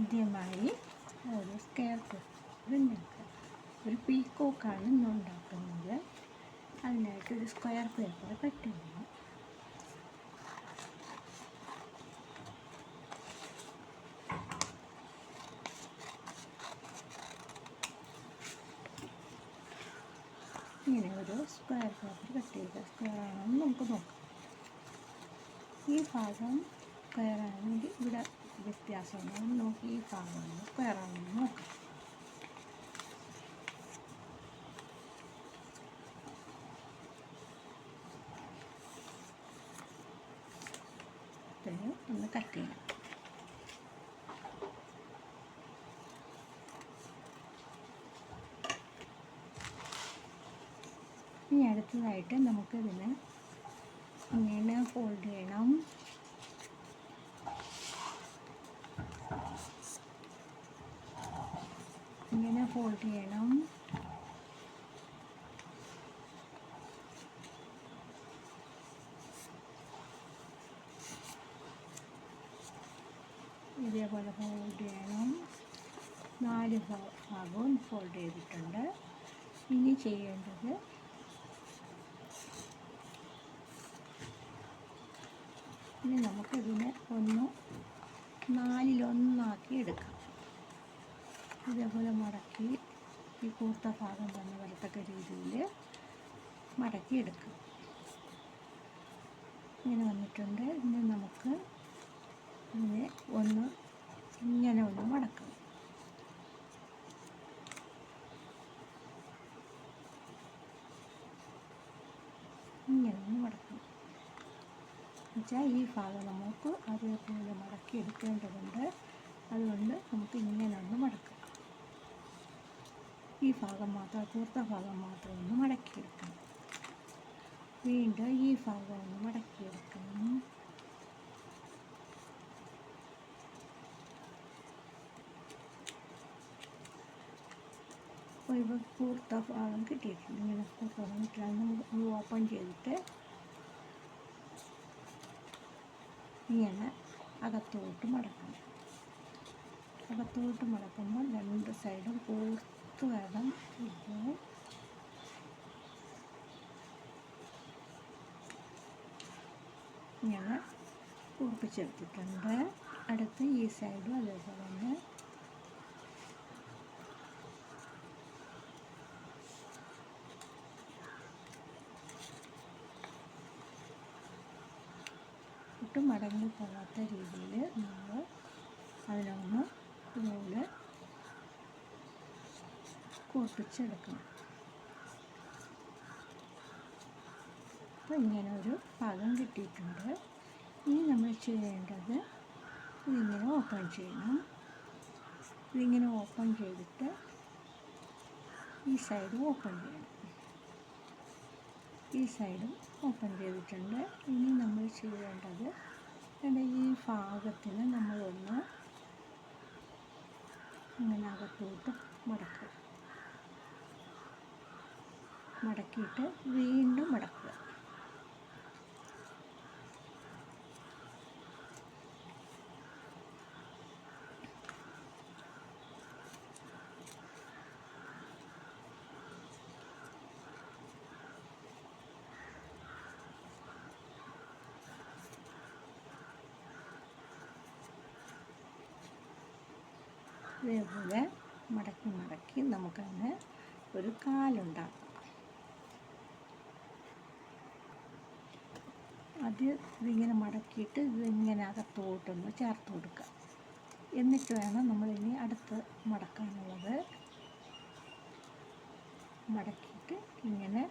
ആദ്യമായി ഒരു square paper ഉണ്ടാക്കുക. ഒരു പീക്കോക്കാണ് ഇന്ന് ഉണ്ടാക്കുന്നത്. അതിനായിട്ട് ഒരു സ്ക്വയർ പേപ്പർ കട്ട് ചെയ്യണം. ഇങ്ങനെ ഒരു സ്ക്വയർ പേപ്പർ കട്ട് ചെയ്ത് സ്ക്വയർ ആണെന്ന് നമുക്ക് നോക്കാം. ഈ ഭാഗം സ്ക്വയർ ആണെങ്കിൽ ഇവിടെ വ്യത്യാസമുണ്ടാകും. നോക്കി ഈ ഭാഗം സ്ക്വയർ ആണെന്ന് നോക്കാം. ഒന്ന് കട്ട് ചെയ്യാം. ഇനി അടുത്തതായിട്ട് നമുക്കിതിന് ഇങ്ങനെ ഫോൾഡ് ചെയ്യണം. ഇങ്ങനെ ഫോൾഡ് ചെയ്യണം. ഇതേപോലെ ഫോൾഡ് ചെയ്യണം. 4 ഭാഗവും ഫോൾഡ് ചെയ്തിട്ടുണ്ട്. ഇനി ചെയ്യേണ്ടത് ഇനി നമുക്കിതിനെ 4-1 എടുക്കാം. ഇതേപോലെ മടക്കി ഈ കൂർത്ത ഭാഗം തന്നെ വരത്തക്ക രീതിയിൽ മടക്കി എടുക്കാം. ഇങ്ങനെ വന്നിട്ടുണ്ട്. ഇനി നമുക്ക് ഇതിനെ ഇങ്ങനെ മടക്കാം. ഇങ്ങനെ മടക്കണം എന്നുവെച്ചാൽ ഈ ഭാഗം നമുക്ക് അതേപോലെ മടക്കി എടുക്കേണ്ടതുണ്ട്. അതുകൊണ്ട് നമുക്ക് ഇങ്ങനെ മടക്കാം. ഈ ഭാഗം മാത്രം, കൂർത്ത ഭാഗം മാത്രം മടക്കിയെടുക്കണം. വീണ്ടും ഈ ഭാഗം മടക്കിയെടുക്കണം. അപ്പോൾ ഇപ്പോൾ കൂർത്ത ഭാഗം കിട്ടിയിട്ടുണ്ട്. ഇങ്ങനെ കൂർത്ത ഭാഗം കിട്ടിയാൽ നമ്മൾ ഓപ്പൺ ചെയ്തിട്ട് ഇങ്ങനെ അകത്തോട്ട് മടക്കണം. അകത്തോട്ട് മടക്കുമ്പോൾ 2 സൈഡും കൂർത്ത് വേണം. ഇപ്പോൾ ഇങ്ങനെ കൂർപ്പിച്ചെടുത്തിട്ടുണ്ട്. അടുത്ത് ഈ സൈഡും അതേപോലെ തന്നെ ഒട്ടും മടങ്ങി പോകാത്ത രീതിയിൽ നമ്മൾ അതിനൊന്ന് ഇതുപോലെ കൂർപ്പിച്ചെടുക്കണം. അപ്പോൾ ഇങ്ങനെ ഒരു ഭാഗം കിട്ടിയിട്ടുണ്ട്. ഇനി നമ്മൾ ചെയ്യേണ്ടത് ഇതിങ്ങനെ ഓപ്പൺ ചെയ്യണം. ഇതിങ്ങനെ ഓപ്പൺ ചെയ്തിട്ട് ഈ സൈഡ് ഓപ്പൺ ചെയ്യണം. ഈ സൈഡും ഓപ്പൺ ചെയ്തിട്ടുണ്ട്. ഇനി നമ്മൾ ചെയ്യേണ്ടത് ഈ ഭാഗത്തിന് നമ്മളൊന്ന് ഇങ്ങനെ അകത്തോട്ട് മടക്കുക. മടക്കിയിട്ട് വീണ്ടും മടക്കുക. ഇതേപോലെ മടക്കി നമുക്കതിന് ഒരു കാലുണ്ടാക്കാം. ഇതിങ്ങനെ മടക്കിയിട്ട് ഇതിങ്ങനെ അകത്തോട്ടൊന്ന് ചേർത്ത് കൊടുക്കുക. എന്നിട്ട് വേണം നമ്മളിനി അടുത്ത് മടക്കാനുള്ളത്. മടക്കിയിട്ട് ഇങ്ങനെ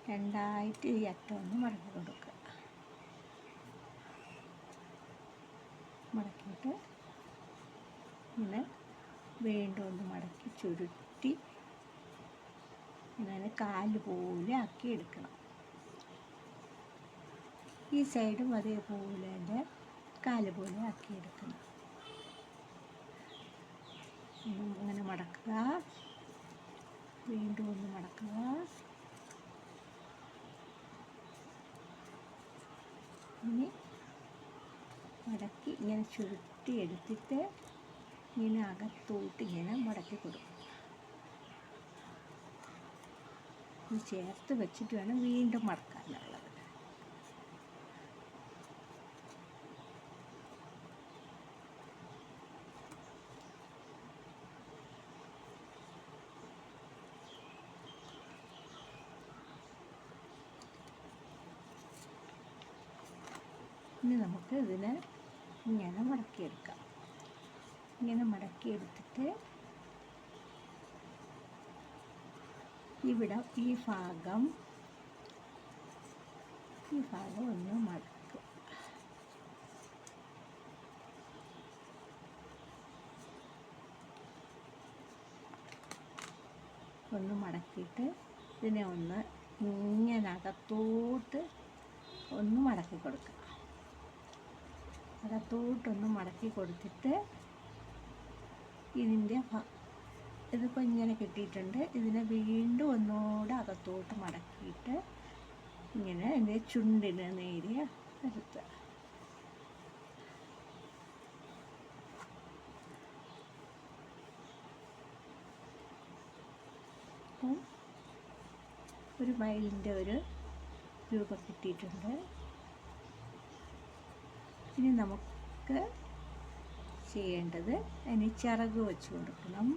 2ആയിട്ട് ഈ അറ്റം മടക്കി കൊടുക്കുക. മടക്കിയിട്ട് ഇങ്ങനെ വീണ്ടും ഒന്ന് മടക്കി ചുരുട്ടി ഇങ്ങനെ കാല് പോലെ ആക്കി എടുക്കണം. ഈ സൈഡും അതേപോലെ തന്നെ കാല് പോലെ ആക്കിയെടുക്കണം. അങ്ങനെ മടക്കുക. വീണ്ടും ഒന്ന് മടക്കുക. ഇനി മടക്കി ഇങ്ങനെ ചുരുട്ടി എടുത്തിട്ട് ഇങ്ങനെ അകത്തോട്ട് ഇങ്ങനെ മടക്കി കൊടുക്കും. ഇത് ചേർത്ത് വെച്ചിട്ട് വേണം വീണ്ടും മടക്കാനുള്ളത്. ഇനി നമുക്ക് ഇതിനെ ഇങ്ങനെ മടക്കിയെടുക്കാം. ഇങ്ങനെ മടക്കിയെടുത്തിട്ട് ഇവിടെ ഈ ഭാഗം ഒന്ന് മടക്കും. ഒന്ന് മടക്കിയിട്ട് ഇതിനെ ഒന്ന് ഇങ്ങനെ അകത്തോട്ട് ഒന്ന് മടക്കി കൊടുക്കുക. അകത്തോട്ടൊന്ന് മടക്കി കൊടുത്തിട്ട് ഇതിപ്പോൾ ഇങ്ങനെ കിട്ടിയിട്ടുണ്ട്. ഇതിനെ വീണ്ടും ഒന്നുകൂടെ അകത്തോട്ട് മടക്കിയിട്ട് ഇങ്ങനെ എൻ്റെ ചുണ്ടിന് നേരിയ നിർത്തുക. അപ്പം ഒരു മയിലിൻ്റെ ഒരു രൂപം കിട്ടിയിട്ടുണ്ട്. ഇനി നമുക്ക് ചെയ്യേണ്ടത് അതിന് ചിറക് വെച്ച് കൊടുക്കണം.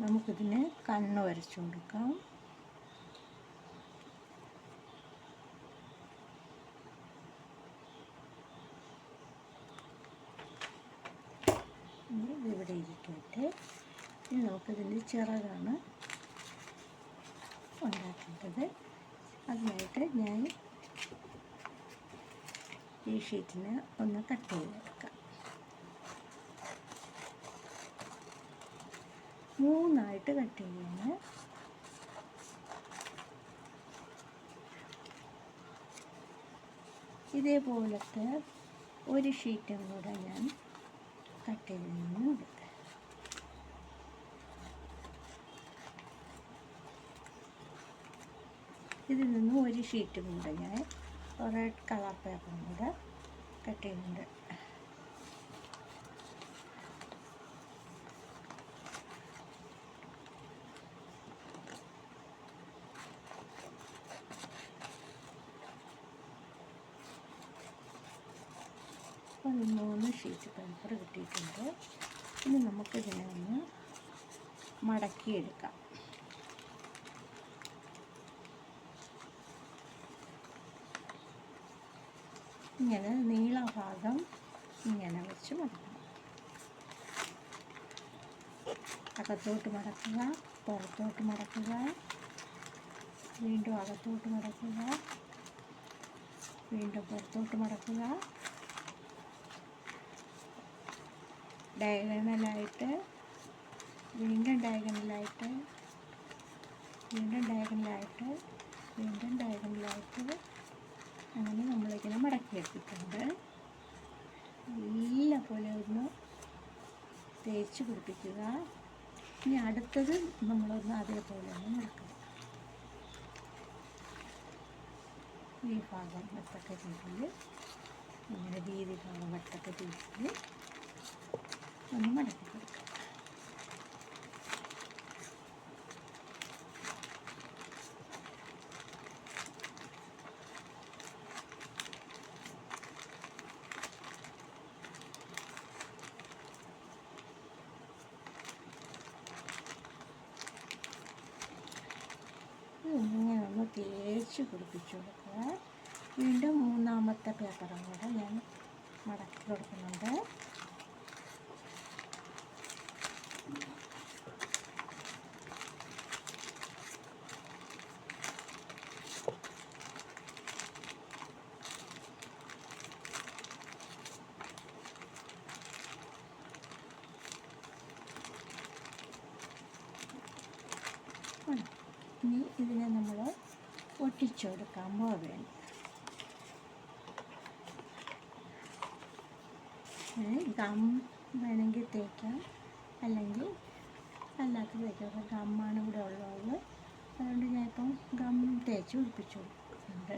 നമുക്കിതിന് കണ്ണ് വരച്ചു കൊടുക്കാം. ഇവിടെ ഇരിക്കട്ടെ. ഇനി നമുക്കിതിൻ്റെ ചിറകാണ് ഉണ്ടാക്കേണ്ടത്. അതിനായിട്ട് ഞാൻ ഈ ഷീറ്റിനെ ഒന്ന് കട്ട് ചെയ്തെടുക്കാം. 3 കട്ട് ചെയ്യുന്നത്. ഇതേപോലത്തെ ഒരു ഷീറ്റും കൂടെ ഞാൻ കട്ട് ചെയ്യുന്നുണ്ട്. ഇതിൽ നിന്നും ഒരു ഷീറ്റും കൂടെ ഞാൻ റെഡ് കളർ പേപ്പറും കൂടെ കട്ട് ചെയ്യുന്നുണ്ട്. അപ്പോൾ 3 ഷീറ്റ് പേപ്പർ കിട്ടിയിട്ടുണ്ട്. ഇനി നമുക്കിതിനെ ഒന്ന് മടക്കിയെടുക്കാം. ഇങ്ങനെ നീളഭാഗം ഇങ്ങനെ വെച്ച് മടക്കണം. അകത്തോട്ട് മടക്കുക, പുറത്തോട്ട് മടക്കുക, വീണ്ടും അകത്തോട്ട് മടക്കുക, വീണ്ടും പുറത്തോട്ട് മടക്കുക, ഡയഗണലായിട്ട്, വീണ്ടും ഡയഗണലായിട്ട്, വീണ്ടും ഡയഗണലായിട്ട്, വീണ്ടും ഡയഗണലായിട്ട്, അങ്ങനെ നമ്മളിങ്ങനെ മടക്കിയെടുത്തിട്ടുണ്ട്. എല്ലാ പോലെ ഒന്ന് തേച്ച് പിടിപ്പിക്കുക. ഇനി അടുത്തത് നമ്മളൊന്ന് അതേപോലെ ഒന്ന് മടക്കുക. ഈ ഭാഗം വട്ടക്ക രീതിയിൽ, ഇങ്ങനെ വീതി ഭാഗം വട്ടക്ക രീതിയിൽ ഒന്ന് മടക്കി കൊടുക്കുക. ഇങ്ങനെ ഒന്ന് തേച്ച് പിടിപ്പിച്ച് കൊടുക്കുക. വീണ്ടും 3ാമത്തെ പേപ്പറും കൂടെ ഞാൻ മടക്കി കൊടുക്കുന്നുണ്ട്. ഇനി ഇതിനെ നമ്മൾ ഒട്ടിച്ചെടുക്കാൻ പോവുകയാണ്. ഗം വേണമെങ്കിൽ തേക്കാം, അല്ലെങ്കിൽ അല്ലാത്തത് തേക്കാം. ഗമ്മാണ് ഇവിടെ ഉള്ളത്, അതുകൊണ്ട് ഞാനിപ്പം ഗം തേച്ച് പിടിപ്പിച്ചു കൊടുക്കുന്നുണ്ട്.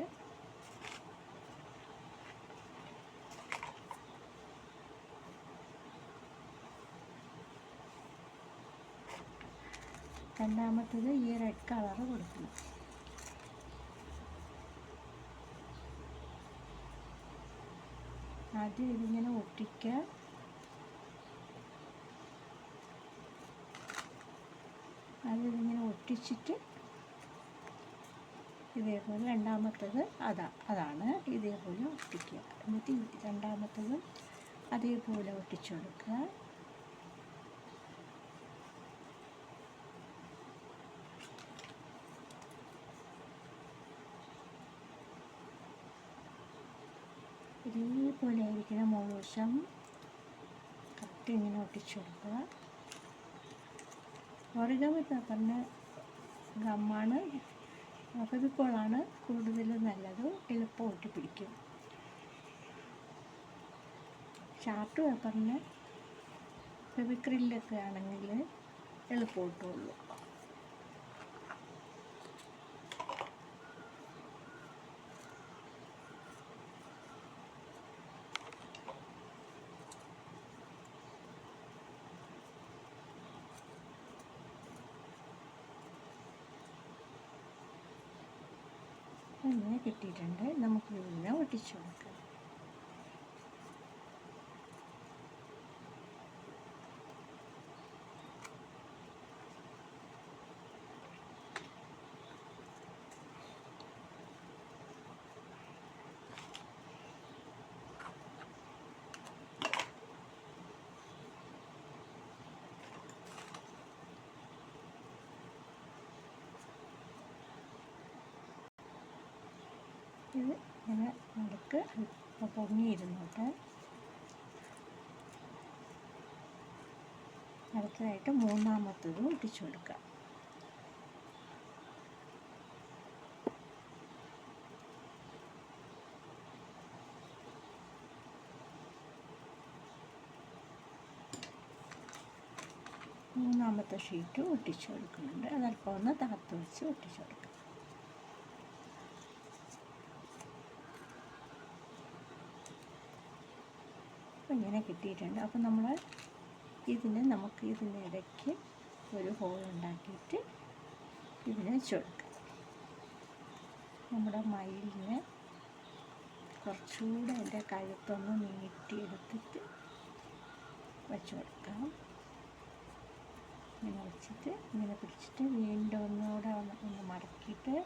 രണ്ടാമത്തത് ഈ റെഡ് കളറ് കൊടുക്കണം. ആദ്യം ഇതിങ്ങനെ ഒട്ടിക്കുക. അതിങ്ങനെ ഒട്ടിച്ചിട്ട് ഇതേപോലെ രണ്ടാമത്തത് അതാണ് ഇതേപോലെ ഒട്ടിക്കുക. എന്നിട്ട് രണ്ടാമത്തതും അതേപോലെ ഒട്ടിച്ചു കൊടുക്കുക. ഇതേപോലെ ആയിരിക്കണം മുഴുവശം കറക്റ്റ് ഇങ്ങനെ ഒട്ടിച്ചു കൊടുക്കുക. ഒറിഗാമി പേപ്പറിന് ഗമ്മാണ് ഫെവിക്കോളാണ് കൂടുതൽ നല്ലത്, എളുപ്പം ഒട്ടിപ്പിടിക്കും. ചാർട്ട് പേപ്പറിന് ഫെവിക്രില്ലൊക്കെ ആണെങ്കിൽ എളുപ്പം ഒട്ടുള്ളൂ. അങ്ങനെ കിട്ടിയിട്ടുണ്ട്. നമുക്ക് ഇതിനെ ഒട്ടിച്ചു കൊടുക്കാം. ഇത് ഇങ്ങനെ നടുക്ക് പൊങ്ങിയിരുന്നോട്ടെ. അടുത്തതായിട്ട് മൂന്നാമത്തതും ഒട്ടിച്ചു കൊടുക്കാം. മൂന്നാമത്തെ ഷീറ്റ് ഒട്ടിച്ചു കൊടുക്കുന്നുണ്ട്. അതല്പം ഒന്ന് താത്ത് വെച്ച് ഒട്ടിച്ചു കൊടുക്കാം. ഇങ്ങനെ കിട്ടിയിട്ടുണ്ട്. അപ്പം നമ്മൾ നമുക്ക് ഇതിൻ്റെ ഇടയ്ക്ക് ഒരു ഹോൾ ഉണ്ടാക്കിയിട്ട് ഇതിനെ വെച്ച് കൊടുക്കാം. നമ്മുടെ മയിലിനെ കുറച്ചുകൂടെ അതിൻ്റെ കഴുത്തൊന്ന് നീട്ടിയെടുത്തിട്ട് വെച്ച് കൊടുക്കാം. ഇങ്ങനെ വെച്ചിട്ട് ഇങ്ങനെ പിടിച്ചിട്ട് വീണ്ടും ഒന്നുകൂടെ ഒന്ന് മടക്കിയിട്ട്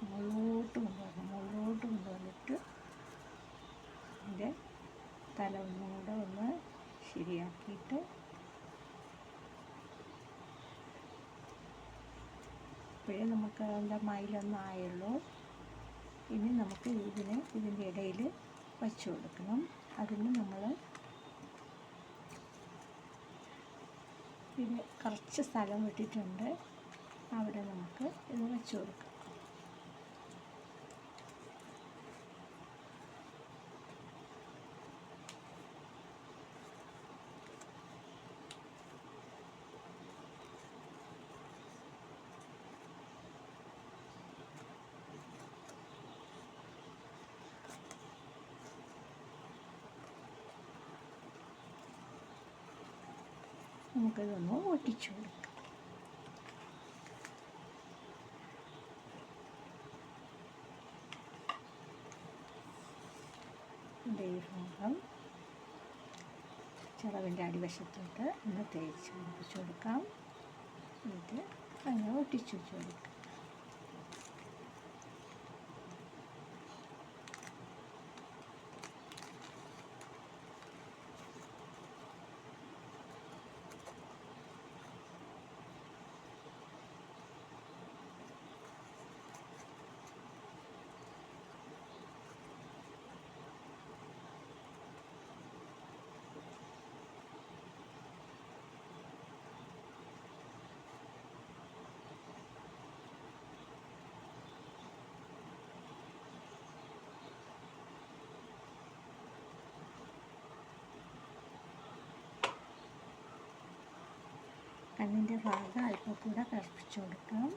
മുകളിലോട്ട് കൊണ്ടുവന്നിട്ട് ഇതിൻ്റെ തല ഒന്നുകൂടെ ഒന്ന് ശരിയാക്കിയിട്ട് ഇപ്പോഴേ നമുക്ക് അതിൻ്റെ മയിലൊന്നായുള്ളൂ. ഇനി നമുക്ക് ഇതിൻ്റെ ഇടയിൽ വച്ചു കൊടുക്കണം. അതിന് നമ്മൾ ഇത് കുറച്ച് സ്ഥലം വിട്ടിട്ടുണ്ട്, അവിടെ നമുക്ക് ഇത് വച്ചു കൊടുക്കാം. നമുക്കിതൊന്ന് ഒട്ടിച്ചു കൊടുക്കാം. ഇതിൻ്റെ ഈ ഭാഗം ചിറവിൻ്റെ അടിവശത്തോട്ട് ഒന്ന് തേച്ച് പിടിപ്പിച്ചു കൊടുക്കാം. എന്നിട്ട് അങ്ങനെ ഒട്ടിച്ചു വെച്ച് കൊടുക്കാം. കണ്ണിൻ്റെ ഭാഗം അല്പം കൂടെ കറുപ്പിച്ച് കൊടുക്കാം.